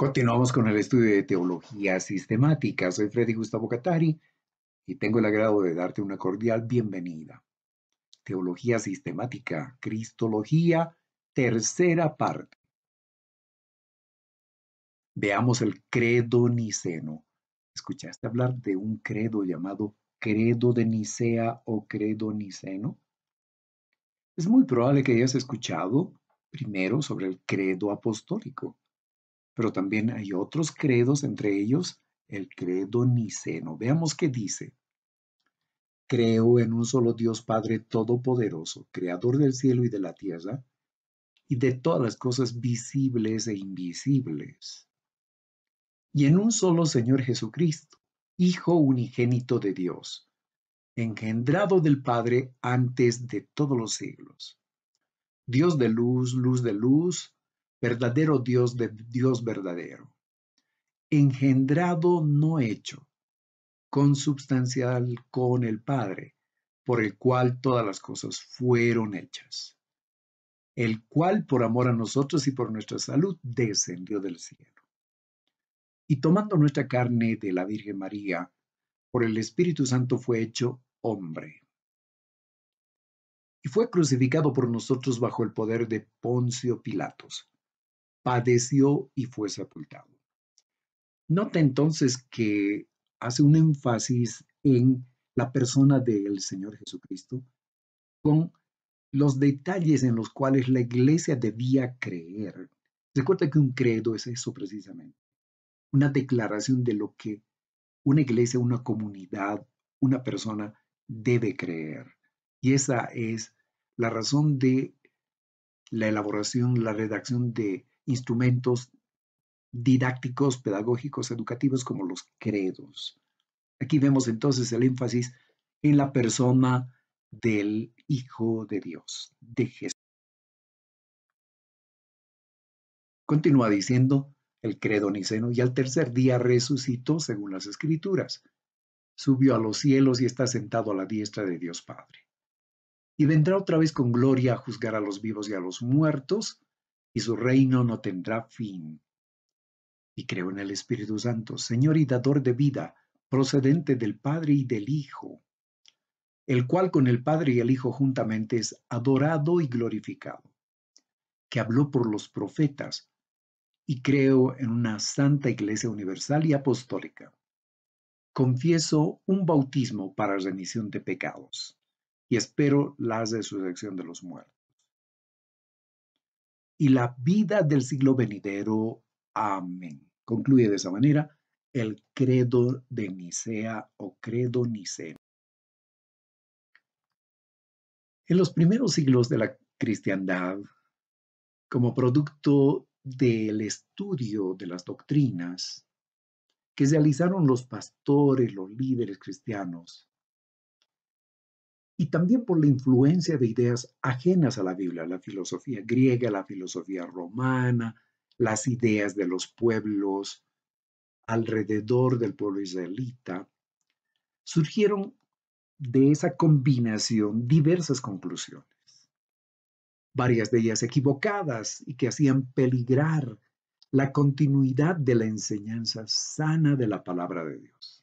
Continuamos con el estudio de teología sistemática. Soy Freddy Gustavo Catari y tengo el agrado de darte una cordial bienvenida. Teología sistemática, Cristología, tercera parte. Veamos el credo niceno. ¿Escuchaste hablar de un credo llamado credo de Nicea o credo niceno? Es muy probable que hayas escuchado primero sobre el credo apostólico, pero también hay otros credos, entre ellos el credo niceno. Veamos qué dice. Creo en un solo Dios Padre Todopoderoso, Creador del cielo y de la tierra, y de todas las cosas visibles e invisibles. Y en un solo Señor Jesucristo, Hijo unigénito de Dios, engendrado del Padre antes de todos los siglos. Dios de luz, luz de luz, verdadero Dios de Dios verdadero. Engendrado no hecho, consubstancial con el Padre, por el cual todas las cosas fueron hechas, el cual por amor a nosotros y por nuestra salud descendió del cielo. Y tomando nuestra carne de la Virgen María, por el Espíritu Santo fue hecho hombre. Y fue crucificado por nosotros bajo el poder de Poncio Pilatos. Padeció y fue sepultado. Nota entonces que hace un énfasis en la persona del Señor Jesucristo con los detalles en los cuales la iglesia debía creer. Recuerda que un credo es eso precisamente, una declaración de lo que una iglesia, una comunidad, una persona debe creer. Y esa es la razón de la elaboración, la redacción de instrumentos didácticos, pedagógicos, educativos como los credos. Aquí vemos entonces el énfasis en la persona del Hijo de Dios, de Jesús. Continúa diciendo el credo niceno, y al tercer día resucitó según las Escrituras. Subió a los cielos y está sentado a la diestra de Dios Padre. Y vendrá otra vez con gloria a juzgar a los vivos y a los muertos, y su reino no tendrá fin. Y creo en el Espíritu Santo, Señor y dador de vida, procedente del Padre y del Hijo, el cual con el Padre y el Hijo juntamente es adorado y glorificado, que habló por los profetas, y creo en una santa Iglesia universal y apostólica. Confieso un bautismo para remisión de pecados, y espero la resurrección de los muertos y la vida del siglo venidero. Amén. Concluye de esa manera el credo de Nicea o credo niceno. En los primeros siglos de la cristiandad, como producto del estudio de las doctrinas que realizaron los pastores, los líderes cristianos, y también por la influencia de ideas ajenas a la Biblia, la filosofía griega, la filosofía romana, las ideas de los pueblos alrededor del pueblo israelita, surgieron de esa combinación diversas conclusiones, varias de ellas equivocadas y que hacían peligrar la continuidad de la enseñanza sana de la palabra de Dios.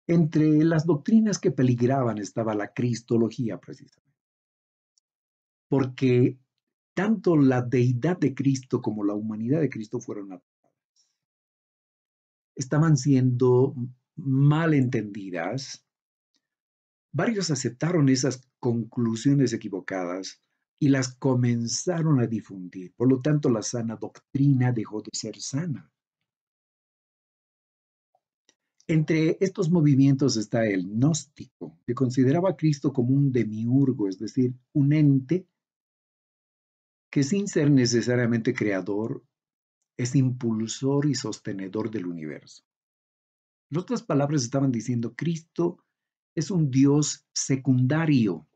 Entre las doctrinas que peligraban estaba la cristología, precisamente, porque tanto la deidad de Cristo como la humanidad de Cristo fueron atacadas. Estaban siendo mal entendidas. Varios aceptaron esas conclusiones equivocadas y las comenzaron a difundir. Por lo tanto, la sana doctrina dejó de ser sana. Entre estos movimientos está el gnóstico, que consideraba a Cristo como un demiurgo, es decir, un ente que sin ser necesariamente creador, es impulsor y sostenedor del universo. En otras palabras, estaban diciendo, Cristo es un Dios secundario.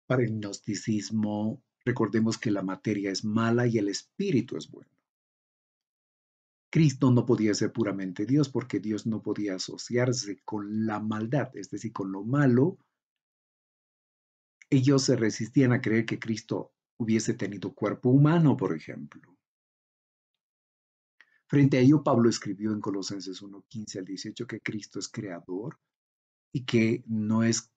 Para el gnosticismo, recordemos que la materia es mala y el espíritu es bueno. Cristo no podía ser puramente Dios porque Dios no podía asociarse con la maldad, es decir, con lo malo. Ellos se resistían a creer que Cristo hubiese tenido cuerpo humano, por ejemplo. Frente a ello, Pablo escribió en Colosenses 1:15 al 18 que Cristo es creador y que no es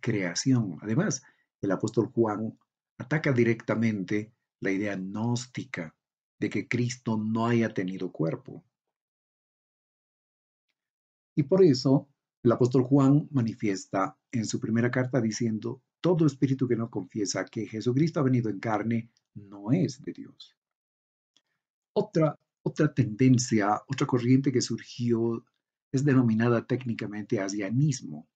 creación. Además, el apóstol Juan ataca directamente la idea gnóstica de que Cristo no haya tenido cuerpo. Y por eso el apóstol Juan manifiesta en su primera carta diciendo, todo espíritu que no confiesa que Jesucristo ha venido en carne no es de Dios. Otra tendencia, otra corriente que surgió es denominada técnicamente asianismo.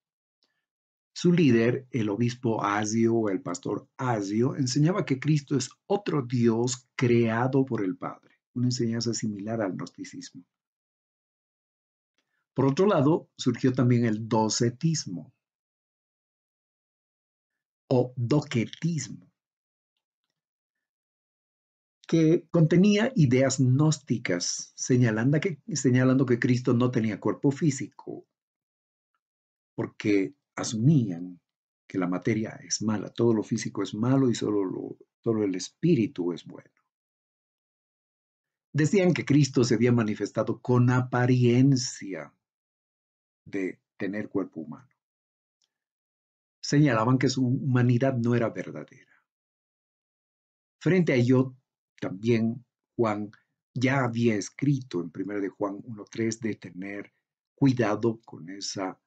Su líder, el obispo Asio o el pastor Asio, enseñaba que Cristo es otro Dios creado por el Padre, una enseñanza similar al gnosticismo. Por otro lado, surgió también el docetismo o doquetismo, que contenía ideas gnósticas señalando que Cristo no tenía cuerpo físico, porque asumían que la materia es mala, todo lo físico es malo y solo el espíritu es bueno. Decían que Cristo se había manifestado con apariencia de tener cuerpo humano. Señalaban que su humanidad no era verdadera. Frente a ello, también Juan ya había escrito en 1 de Juan 1:3 de tener cuidado con esa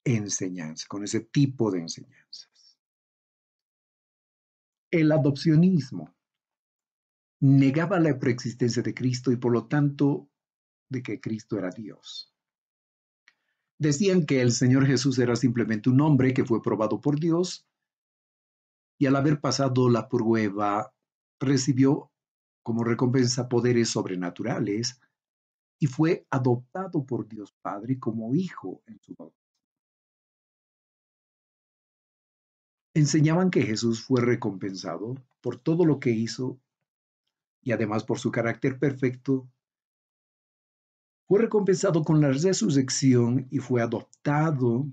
enseñanza, con ese tipo de enseñanzas. El adopcionismo negaba la preexistencia de Cristo y por lo tanto de que Cristo era Dios. Decían que el Señor Jesús era simplemente un hombre que fue probado por Dios y al haber pasado la prueba recibió como recompensa poderes sobrenaturales y fue adoptado por Dios Padre como hijo en su bautismo. Enseñaban que Jesús fue recompensado por todo lo que hizo y además por su carácter perfecto. Fue recompensado con la resurrección y fue adoptado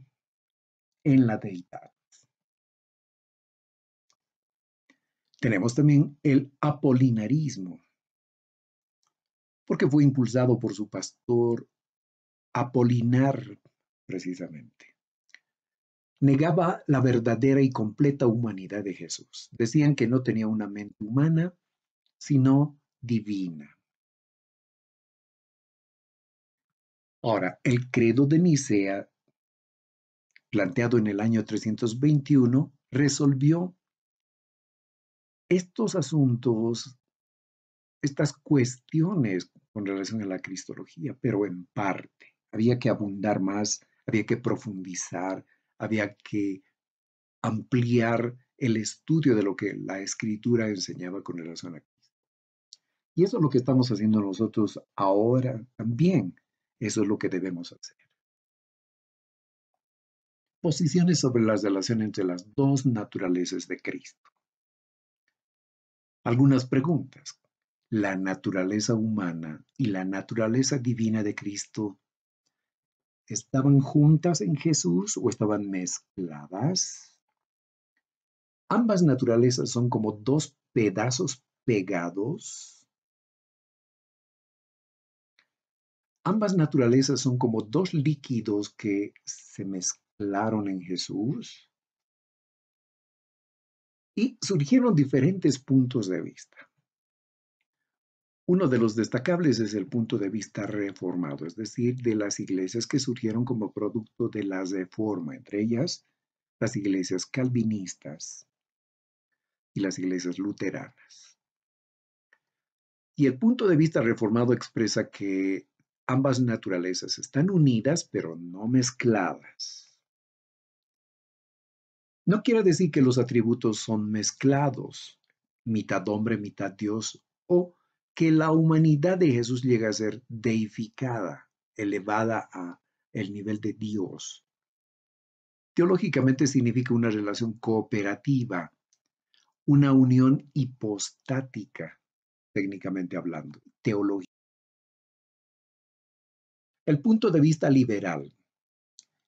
en la deidad. Tenemos también el apolinarismo, porque fue impulsado por su pastor Apolinar, precisamente. Negaba la verdadera y completa humanidad de Jesús. Decían que no tenía una mente humana, sino divina. Ahora, el credo de Nicea, planteado en el año 321, resolvió estos asuntos, estas cuestiones con relación a la cristología, pero en parte. Había que abundar más, había que profundizar, había que ampliar el estudio de lo que la escritura enseñaba con relación a Cristo. Y eso es lo que estamos haciendo nosotros ahora también. Eso es lo que debemos hacer. Posiciones sobre la relación entre las dos naturalezas de Cristo. Algunas preguntas. ¿La naturaleza humana y la naturaleza divina de Cristo estaban juntas en Jesús o estaban mezcladas? Ambas naturalezas son como dos pedazos pegados. Ambas naturalezas son como dos líquidos que se mezclaron en Jesús. Y surgieron diferentes puntos de vista. Uno de los destacables es el punto de vista reformado, es decir, de las iglesias que surgieron como producto de la reforma, entre ellas las iglesias calvinistas y las iglesias luteranas. Y el punto de vista reformado expresa que ambas naturalezas están unidas, pero no mezcladas. No quiere decir que los atributos son mezclados, mitad hombre, mitad Dios, o que la humanidad de Jesús llega a ser deificada, elevada a el nivel de Dios. Teológicamente significa una relación cooperativa, una unión hipostática, técnicamente hablando, teología. El punto de vista liberal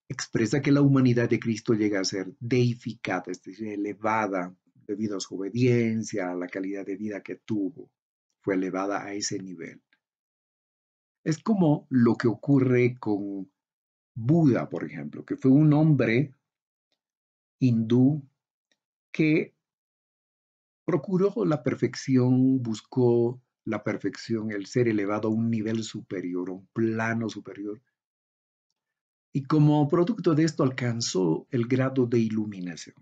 expresa que la humanidad de Cristo llega a ser deificada, es decir, elevada, debido a su obediencia, a la calidad de vida que tuvo, fue elevada a ese nivel. Es como lo que ocurre con Buda, por ejemplo, que fue un hombre hindú que procuró la perfección, buscó la perfección, el ser elevado a un nivel superior, a un plano superior, y como producto de esto alcanzó el grado de iluminación.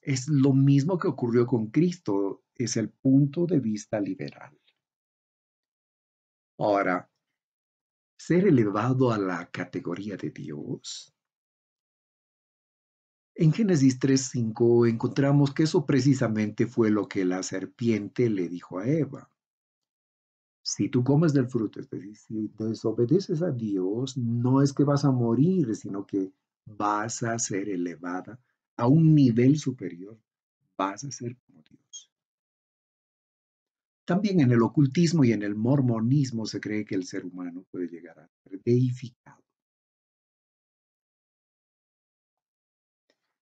Es lo mismo que ocurrió con Cristo, es el punto de vista liberal. Ahora, ser elevado a la categoría de Dios. En Génesis 3:5 encontramos que eso precisamente fue lo que la serpiente le dijo a Eva. Si tú comes del fruto, es decir, si desobedeces a Dios, no es que vas a morir, sino que vas a ser elevada a un nivel superior. Vas a ser como Dios. También en el ocultismo y en el mormonismo se cree que el ser humano puede llegar a ser deificado.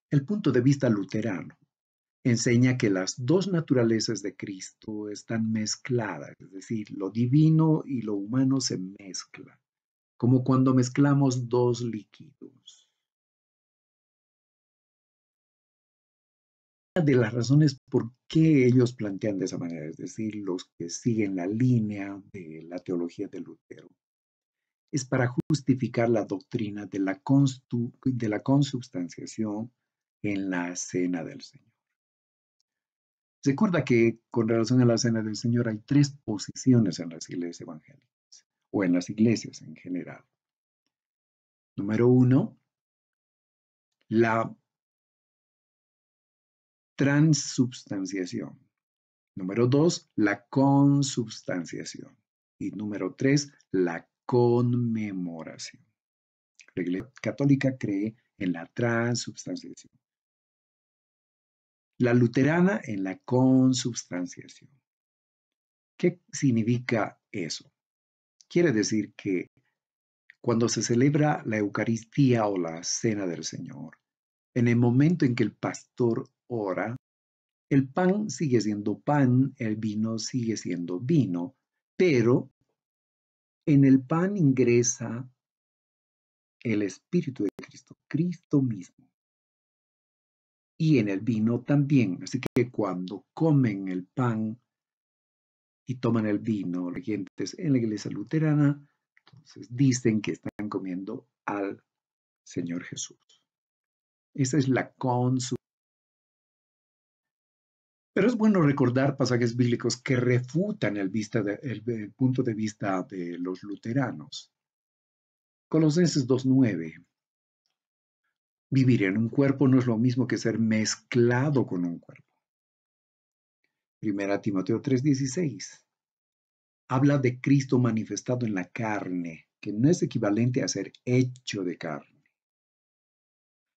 El punto de vista luterano enseña que las dos naturalezas de Cristo están mezcladas, es decir, lo divino y lo humano se mezclan, como cuando mezclamos dos líquidos. Una de las razones por qué ellos plantean de esa manera, es decir, los que siguen la línea de la teología de Lutero, es para justificar la doctrina de la consubstanciación en la cena del Señor. Recuerda que con relación a la cena del Señor hay tres posiciones en las iglesias evangélicas o en las iglesias en general. Número uno, la transubstanciación. Número dos, la consubstanciación. Y número tres, la conmemoración. La Iglesia Católica cree en la transubstanciación. La luterana en la consubstanciación. ¿Qué significa eso? Quiere decir que cuando se celebra la Eucaristía o la Cena del Señor, en el momento en que el pastor ora, el pan sigue siendo pan, el vino sigue siendo vino, pero en el pan ingresa el Espíritu de Cristo, Cristo mismo. Y en el vino también. Así que cuando comen el pan y toman el vino, los creyentes en la iglesia luterana, entonces dicen que están comiendo al Señor Jesús. Esa es la consu. Pero es bueno recordar pasajes bíblicos que refutan el punto de vista de los luteranos. Colosenses 2:9. Vivir en un cuerpo no es lo mismo que ser mezclado con un cuerpo. Primera Timoteo 3:16. Habla de Cristo manifestado en la carne, que no es equivalente a ser hecho de carne.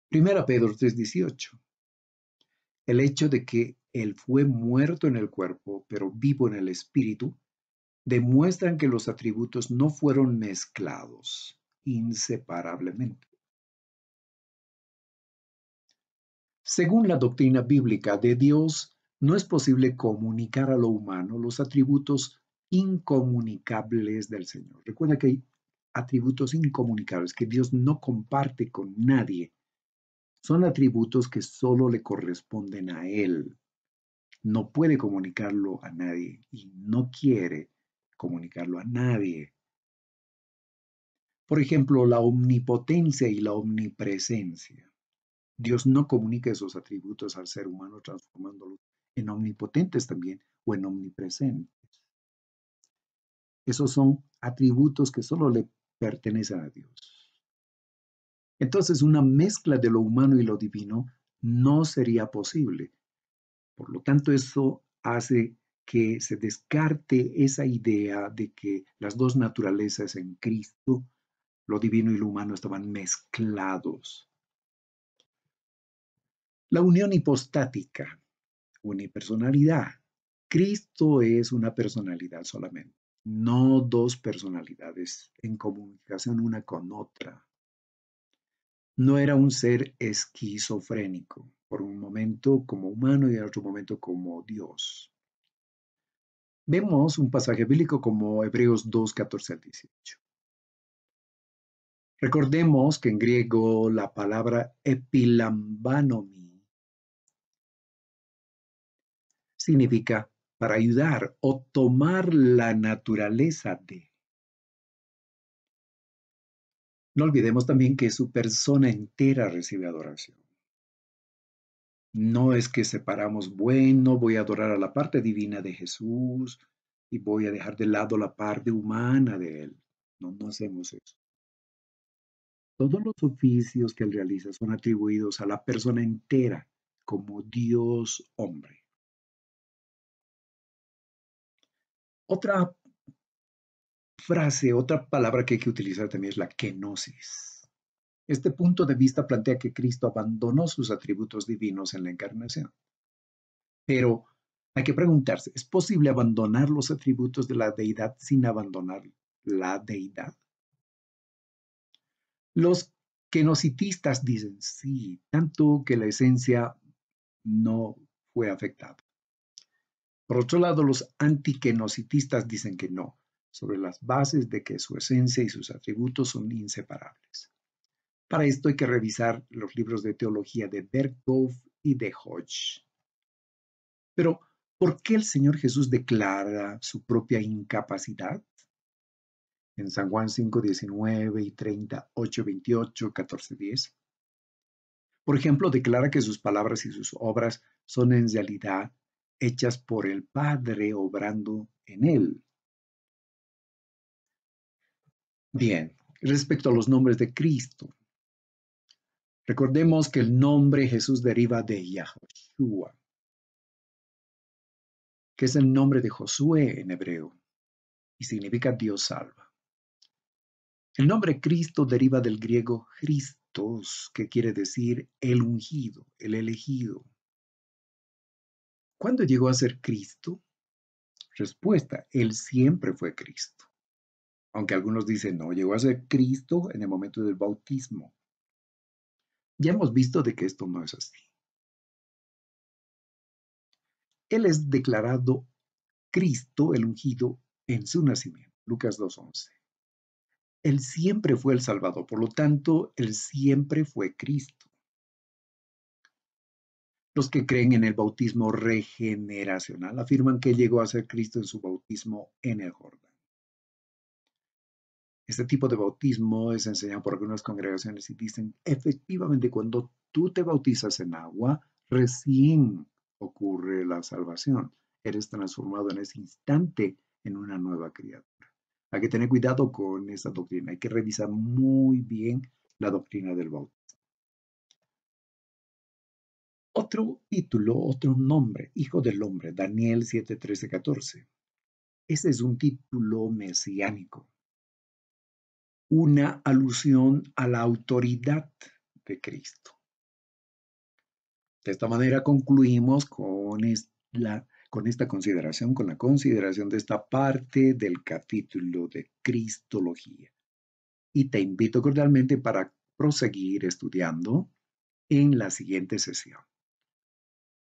Primera Pedro 3:18. El hecho de que Él fue muerto en el cuerpo, pero vivo en el espíritu, demuestran que los atributos no fueron mezclados inseparablemente. Según la doctrina bíblica de Dios, no es posible comunicar a lo humano los atributos incomunicables del Señor. Recuerda que hay atributos incomunicables que Dios no comparte con nadie. Son atributos que solo le corresponden a Él. No puede comunicarlo a nadie y no quiere comunicarlo a nadie. Por ejemplo, la omnipotencia y la omnipresencia. Dios no comunica esos atributos al ser humano transformándolos en omnipotentes también o en omnipresentes. Esos son atributos que solo le pertenecen a Dios. Entonces, una mezcla de lo humano y lo divino no sería posible. Por lo tanto, eso hace que se descarte esa idea de que las dos naturalezas en Cristo, lo divino y lo humano, estaban mezclados. La unión hipostática, unipersonalidad. Cristo es una personalidad solamente, no dos personalidades en comunicación una con otra. No era un ser esquizofrénico, por un momento como humano y en otro momento como Dios. Vemos un pasaje bíblico como Hebreos 2, 14 al 18. Recordemos que en griego la palabra epilambanomi significa para ayudar o tomar la naturaleza de. No olvidemos también que su persona entera recibe adoración. No es que separamos, bueno, voy a adorar a la parte divina de Jesús y voy a dejar de lado la parte humana de Él. No, no hacemos eso. Todos los oficios que Él realiza son atribuidos a la persona entera como Dios hombre. Otra frase, otra palabra que hay que utilizar también es la kenosis. Este punto de vista plantea que Cristo abandonó sus atributos divinos en la encarnación. Pero hay que preguntarse, ¿es posible abandonar los atributos de la deidad sin abandonar la deidad? Los kenositistas dicen sí, tanto que la esencia no fue afectada. Por otro lado, los antikenositistas dicen que no, sobre las bases de que su esencia y sus atributos son inseparables. Para esto hay que revisar los libros de teología de Berkhoff y de Hodge. Pero, ¿por qué el Señor Jesús declara su propia incapacidad? En San Juan 5, 19 y 30, 8, 28, 14, 10. Por ejemplo, declara que sus palabras y sus obras son en realidad hechas por el Padre obrando en él. Bien, respecto a los nombres de Cristo, recordemos que el nombre Jesús deriva de Yahushua, que es el nombre de Josué en hebreo y significa Dios salva. El nombre Cristo deriva del griego Christos, que quiere decir el ungido, el elegido. ¿Cuándo llegó a ser Cristo? Respuesta, Él siempre fue Cristo. Aunque algunos dicen, no, llegó a ser Cristo en el momento del bautismo. Ya hemos visto de que esto no es así. Él es declarado Cristo, el ungido, en su nacimiento. Lucas 2:11. Él siempre fue el Salvador, por lo tanto, Él siempre fue Cristo. Los que creen en el bautismo regeneracional afirman que llegó a ser Cristo en su bautismo en el Jordán. Este tipo de bautismo es enseñado por algunas congregaciones y dicen, efectivamente, cuando tú te bautizas en agua, recién ocurre la salvación. Eres transformado en ese instante en una nueva criatura. Hay que tener cuidado con esa doctrina. Hay que revisar muy bien la doctrina del bautismo. Otro título, otro nombre, Hijo del Hombre, Daniel 7, 13, 14. Ese es un título mesiánico, una alusión a la autoridad de Cristo. De esta manera concluimos con esta consideración, con la consideración de esta parte del capítulo de Cristología. Y te invito cordialmente para proseguir estudiando en la siguiente sesión.